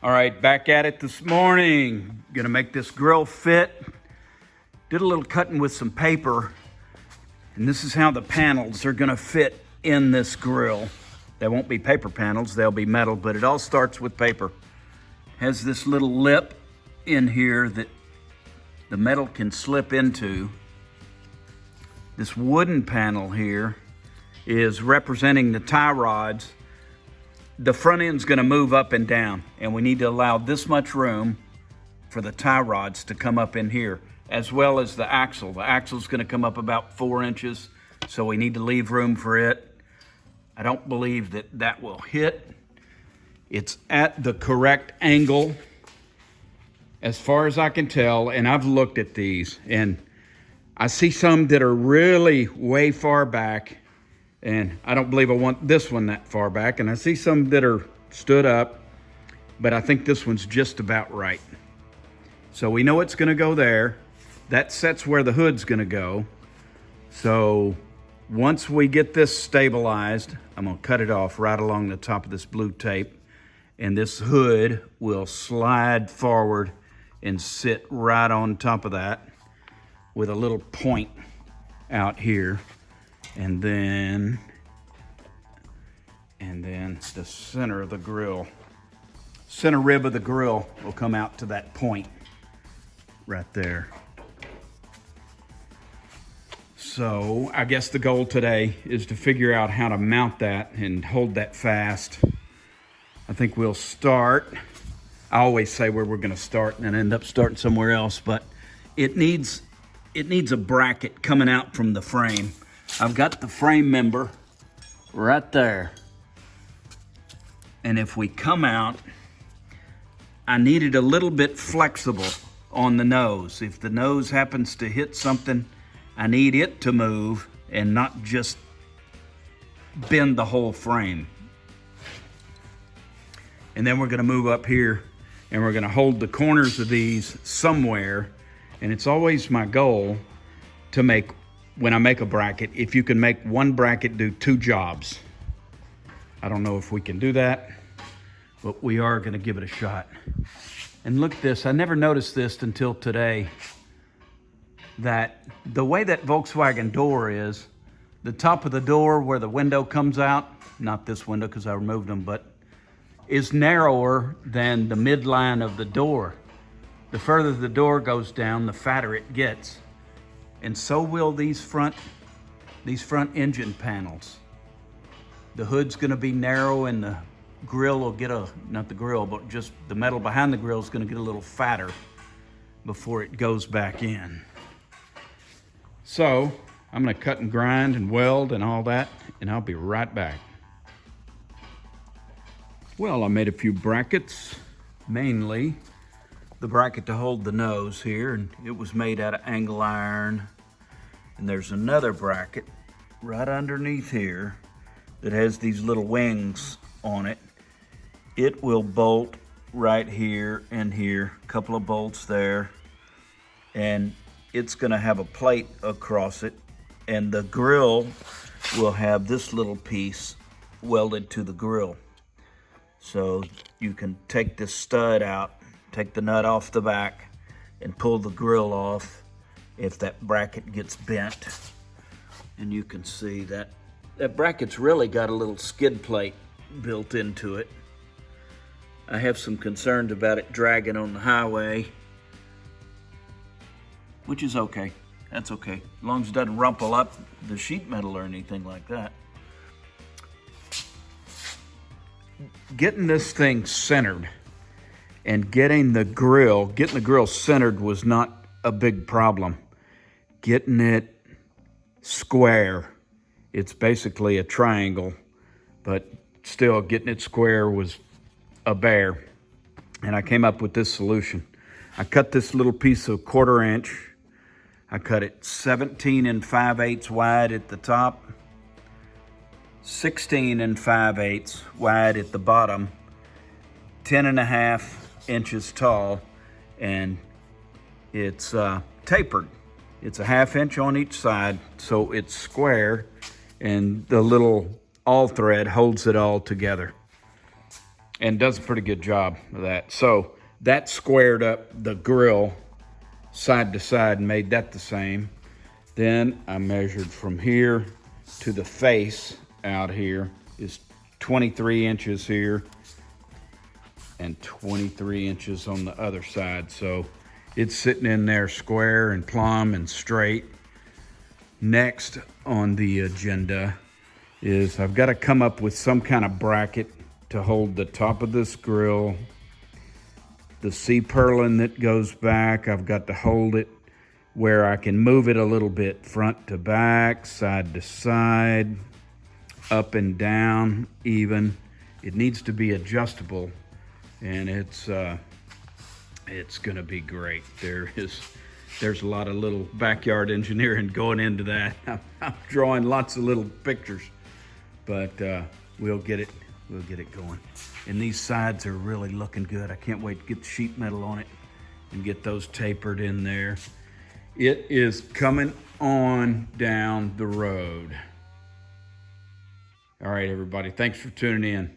All right, back at it this morning. Gonna make this grill fit. Did a little cutting with some paper, and this is how the panels are gonna fit in this grill. They won't be paper panels, they'll be metal, but it all starts with paper. Has this little lip in here that the metal can slip into. This wooden panel here is representing the tie rods. The front end's gonna move up and down, and we need to allow this much room for the tie rods to come up in here, as well as the axle. The axle's gonna come up about 4 inches, so we need to leave room for it. I don't believe that will hit. It's at the correct angle, as far as I can tell, and I've looked at these, and I see some that are really way far back, and I don't believe I want this one that far back. And I see some that are stood up, but I think this one's just about right. So we know it's gonna go there. That sets where the hood's gonna go. So once we get this stabilized, I'm gonna cut it off right along the top of this blue tape, and this hood will slide forward and sit right on top of that with a little point out here. And then the center of the grill, center rib of the grill will come out to that point right there. So I guess the goal today is to figure out how to mount that and hold that fast. I think we'll start. I always say where we're gonna start and then end up starting somewhere else, but it needs a bracket coming out from the frame. I've got the frame member right there. And if we come out, I need it a little bit flexible on the nose. If the nose happens to hit something, I need it to move and not just bend the whole frame. And then we're gonna move up here and we're gonna hold the corners of these somewhere. And it's always my goal to make, when I make a bracket, if you can make one bracket do 2 jobs. I don't know if we can do that, but we are gonna give it a shot. And look at this, I never noticed this until today, that the way that Volkswagen door is, the top of the door where the window comes out, not this window because I removed them, but is narrower than the midline of the door. The further the door goes down, the fatter it gets. And so will these front engine panels. The hood's gonna be narrow and the grill will get not the grill, but just the metal behind the grill is gonna get a little fatter before it goes back in. So I'm gonna cut and grind and weld and all that, and I'll be right back. Well, I made a few brackets, mainly the bracket to hold the nose here, and it was made out of angle iron. And there's another bracket right underneath here that has these little wings on it. It will bolt right here and here, a couple of bolts there, and it's gonna have a plate across it, and the grill will have this little piece welded to the grill. So you can take this stud out, take the nut off the back, and pull the grill off if that bracket gets bent. And you can see that bracket's really got a little skid plate built into it. I have some concerns about it dragging on the highway, which is okay. That's okay, as long as it doesn't rumple up the sheet metal or anything like that. Getting this thing centered and getting the grill centered was not a big problem. Getting it square, it's basically a triangle, but still getting it square was a bear. And I came up with this solution. I cut this little piece of 1/4 inch. I cut it 17 5/8 wide at the top, 16 5/8 wide at the bottom, 10.5 inches tall, and it's tapered. It's a 1/2 inch on each side, so it's square, and the little all thread holds it all together. and does a pretty good job of that. So that squared up the grill side to side and made that the same. Then I measured from here to the face out here is 23 inches here and 23 inches on the other side. So it's sitting in there square and plumb and straight. Next on the agenda is I've got to come up with some kind of bracket to hold the top of this grill. The C-purlin that goes back, I've got to hold it where I can move it a little bit front to back, side to side, up and down even. It needs to be adjustable, and it's gonna be great. There's a lot of little backyard engineering going into that. I'm drawing lots of little pictures, but we'll get it going. And these sides are really looking good. I can't wait to get the sheet metal on it and get those tapered in there. It is coming on down the road. All right, everybody, thanks for tuning in.